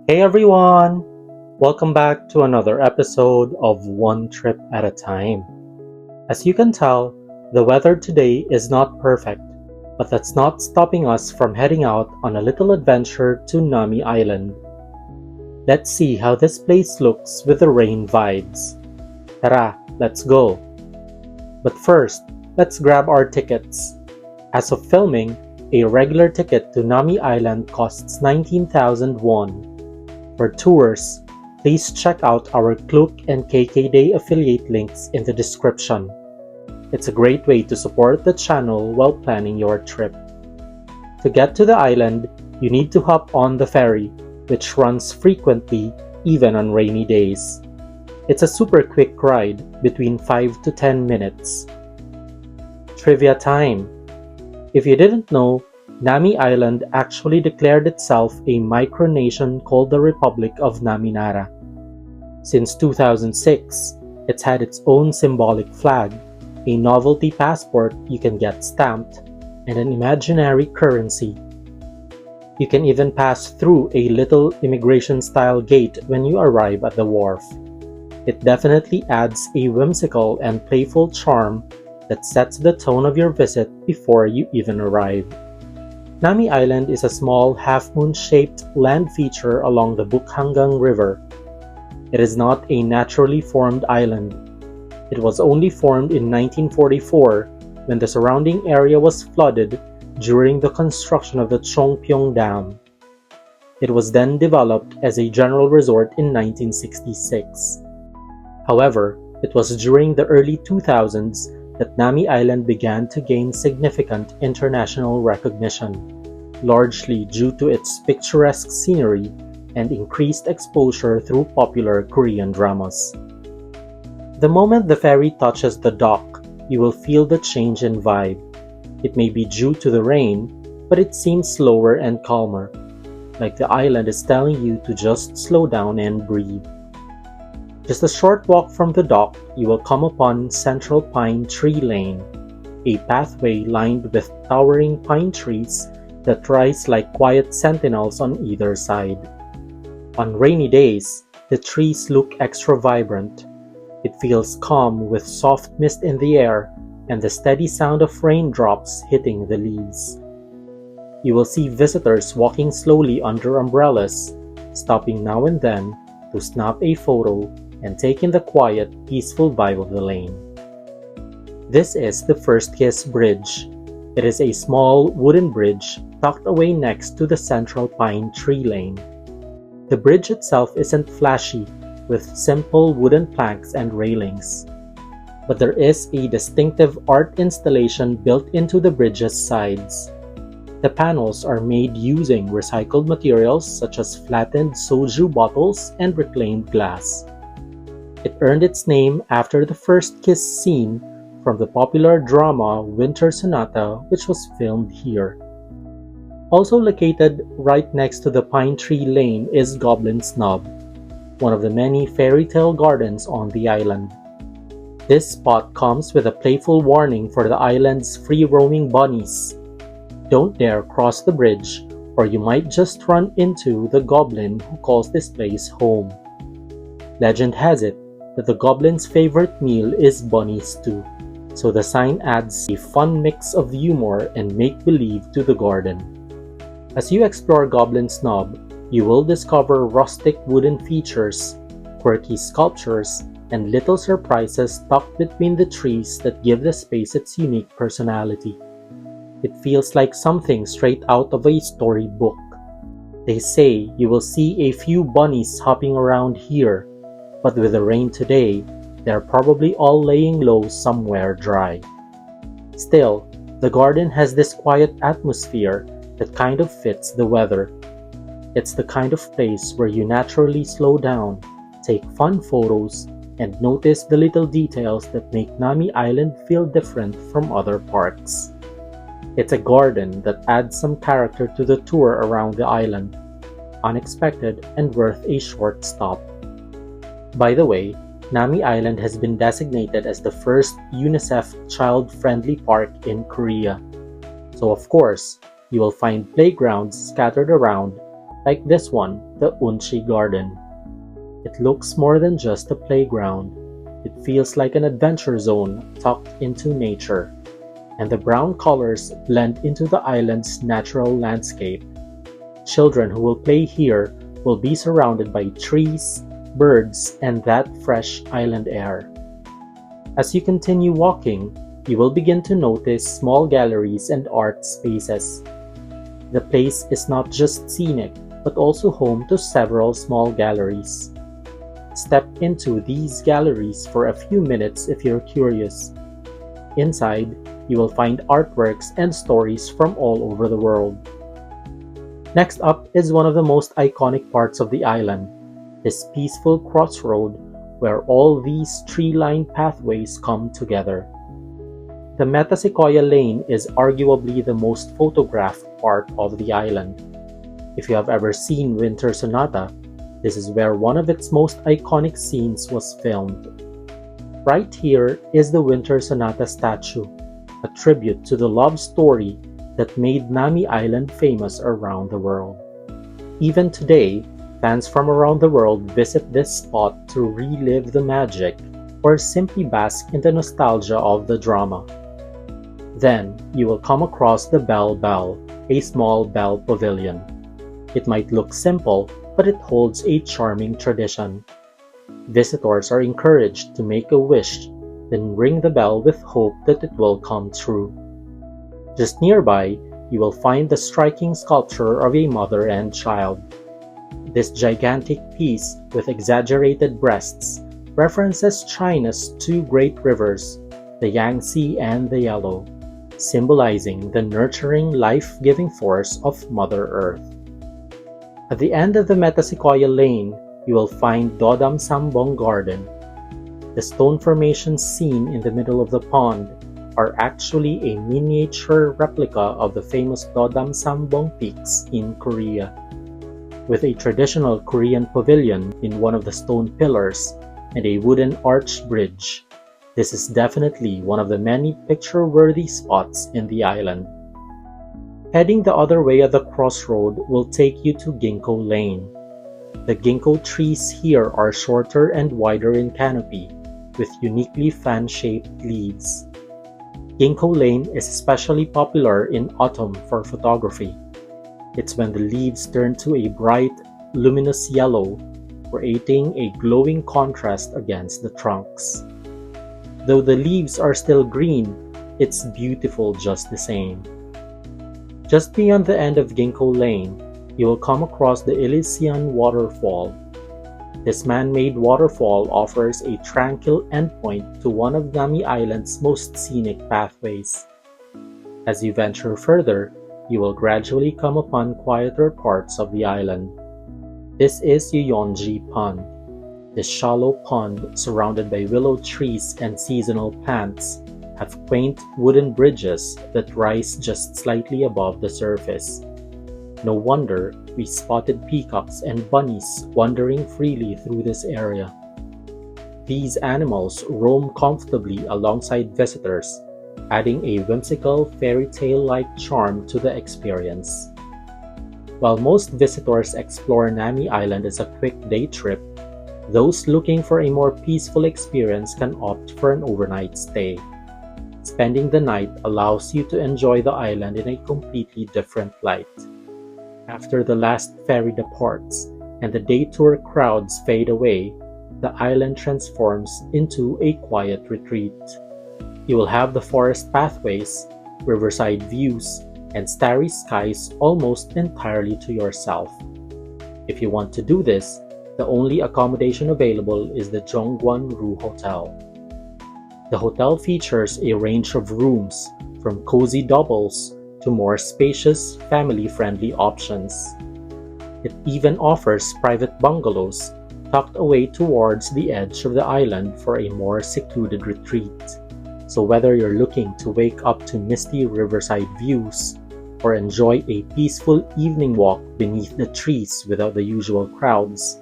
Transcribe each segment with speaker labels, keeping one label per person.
Speaker 1: Hey everyone! Welcome back to another episode of One Trip at a Time. As you can tell, the weather today is not perfect, but that's not stopping us from heading out on a little adventure to Nami Island. Let's see how this place looks with the rain vibes. Tara, let's go! But first, let's grab our tickets. As of filming, a regular ticket to Nami Island costs 19,000 won. For tours, please check out our Klook and KK Day affiliate links in the description. It's a great way to support the channel while planning your trip. To get to the island, you need to hop on the ferry, which runs frequently even on rainy days. It's a super quick ride, between 5 to 10 minutes. Trivia time! If you didn't know, Nami Island actually declared itself a micronation called the Republic of Naminara. Since 2006, it's had its own symbolic flag, a novelty passport you can get stamped, and an imaginary currency. You can even pass through a little immigration-style gate when you arrive at the wharf. It definitely adds a whimsical and playful charm that sets the tone of your visit before you even arrive. Nami Island is a small half-moon-shaped land feature along the Bukhangang River. It is not a naturally formed island. It was only formed in 1944 when the surrounding area was flooded during the construction of the Chuncheon Dam. It was then developed as a general resort in 1966. However, it was during the early 2000s that Nami Island began to gain significant international recognition, largely due to its picturesque scenery and increased exposure through popular Korean dramas. The moment the ferry touches the dock, you will feel the change in vibe. It may be due to the rain, but it seems slower and calmer, like the island is telling you to just slow down and breathe. Just a short walk from the dock, you will come upon Central Pine Tree Lane, a pathway lined with towering pine trees that rise like quiet sentinels on either side. On rainy days, the trees look extra vibrant. It feels calm with soft mist in the air and the steady sound of raindrops hitting the leaves. You will see visitors walking slowly under umbrellas, stopping now and then to snap a photo and take in the quiet, peaceful vibe of the lane. This is the First Kiss Bridge. It is a small wooden bridge tucked away next to the Central Pine Tree Lane. The bridge itself isn't flashy, with simple wooden planks and railings. But there is a distinctive art installation built into the bridge's sides. The panels are made using recycled materials such as flattened soju bottles and reclaimed glass. It earned its name after the first kiss scene from the popular drama Winter Sonata, which was filmed here. Also located right next to the Pine Tree Lane is Goblin's Knob, one of the many fairy tale gardens on the island. This spot comes with a playful warning for the island's free-roaming bunnies. Don't dare cross the bridge, or you might just run into the goblin who calls this place home. Legend has it that the goblin's favorite meal is bunny stew, so the sign adds a fun mix of humor and make-believe to the garden. As you explore Goblin's Knob, you will discover rustic wooden features, quirky sculptures, and little surprises tucked between the trees that give the space its unique personality. It feels like something straight out of a storybook. They say you will see a few bunnies hopping around here, but with the rain today, they're probably all laying low somewhere dry. Still, the garden has this quiet atmosphere that kind of fits the weather. It's the kind of place where you naturally slow down, take fun photos, and notice the little details that make Nami Island feel different from other parks. It's a garden that adds some character to the tour around the island, unexpected and worth a short stop. By the way, Nami Island has been designated as the first UNICEF child-friendly park in Korea. So of course, you will find playgrounds scattered around, like this one, the Unchi Garden. It looks more than just a playground. It feels like an adventure zone tucked into nature, and the brown colors blend into the island's natural landscape. Children who will play here will be surrounded by trees, birds, and that fresh island air. As you continue walking, you will begin to notice small galleries and art spaces. The place is not just scenic, but also home to several small galleries. Step into these galleries for a few minutes if you're curious. Inside, you will find artworks and stories from all over the world. Next up is one of the most iconic parts of the island, this peaceful crossroad where all these tree-lined pathways come together. The Metasequoia Lane is arguably the most photographed part of the island. If you have ever seen Winter Sonata, this is where one of its most iconic scenes was filmed. Right here is the Winter Sonata statue, a tribute to the love story that made Nami Island famous around the world. Even today, fans from around the world visit this spot to relive the magic or simply bask in the nostalgia of the drama. Then, you will come across the Bell Bell, a small bell pavilion. It might look simple, but it holds a charming tradition. Visitors are encouraged to make a wish, then ring the bell with hope that it will come true. Just nearby, you will find the striking sculpture of a mother and child. This gigantic piece with exaggerated breasts references China's two great rivers, the Yangtze and the Yellow, symbolizing the nurturing, life-giving force of Mother Earth. At the end of the Metasequoia Lane, you will find Dodam Sambong Garden. The stone formations seen in the middle of the pond are actually a miniature replica of the famous Dodam Sambong peaks in Korea. With a traditional Korean pavilion in one of the stone pillars and a wooden arch bridge, this is definitely one of the many picture-worthy spots in the island. Heading the other way at the crossroad will take you to Ginkgo Lane. The ginkgo trees here are shorter and wider in canopy, with uniquely fan-shaped leaves. Ginkgo Lane is especially popular in autumn for photography. It's when the leaves turn to a bright, luminous yellow, creating a glowing contrast against the trunks. Though the leaves are still green, it's beautiful just the same. Just beyond the end of Ginkgo Lane, you will come across the Elysian Waterfall. This man-made waterfall offers a tranquil endpoint to one of Nami Island's most scenic pathways. As you venture further, you will gradually come upon quieter parts of the island. This is Yuyonji Pond. This shallow pond, surrounded by willow trees and seasonal plants, have quaint wooden bridges that rise just slightly above the surface. No wonder we spotted peacocks and bunnies wandering freely through this area. These animals roam comfortably alongside visitors, adding a whimsical fairy tale-like charm to the experience. While most visitors explore Nami Island as a quick day trip, those looking for a more peaceful experience can opt for an overnight stay. Spending the night allows you to enjoy the island in a completely different light. After the last ferry departs and the day tour crowds fade away, the island transforms into a quiet retreat. You will have the forest pathways, riverside views, and starry skies almost entirely to yourself. If you want to do this, the only accommodation available is the Gangwon Hotel. The hotel features a range of rooms, from cozy doubles to more spacious, family-friendly options. It even offers private bungalows tucked away towards the edge of the island for a more secluded retreat. So whether you're looking to wake up to misty riverside views or enjoy a peaceful evening walk beneath the trees without the usual crowds,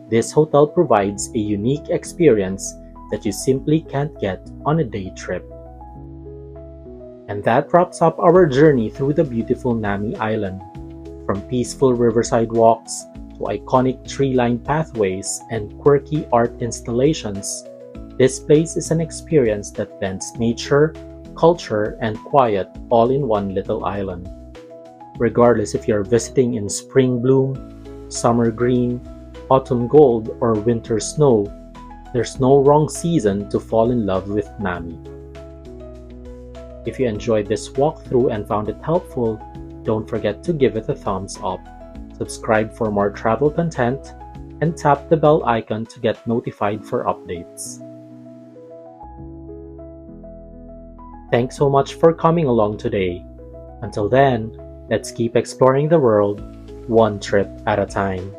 Speaker 1: this hotel provides a unique experience that you simply can't get on a day trip. And that wraps up our journey through the beautiful Nami Island. From peaceful riverside walks to iconic tree-lined pathways and quirky art installations, this place is an experience that blends nature, culture, and quiet all in one little island. Regardless if you're visiting in spring bloom, summer green, autumn gold, or winter snow, there's no wrong season to fall in love with Nami. If you enjoyed this walkthrough and found it helpful, don't forget to give it a thumbs up, subscribe for more travel content, and tap the bell icon to get notified for updates. Thanks so much for coming along today. Until then, let's keep exploring the world, one trip at a time.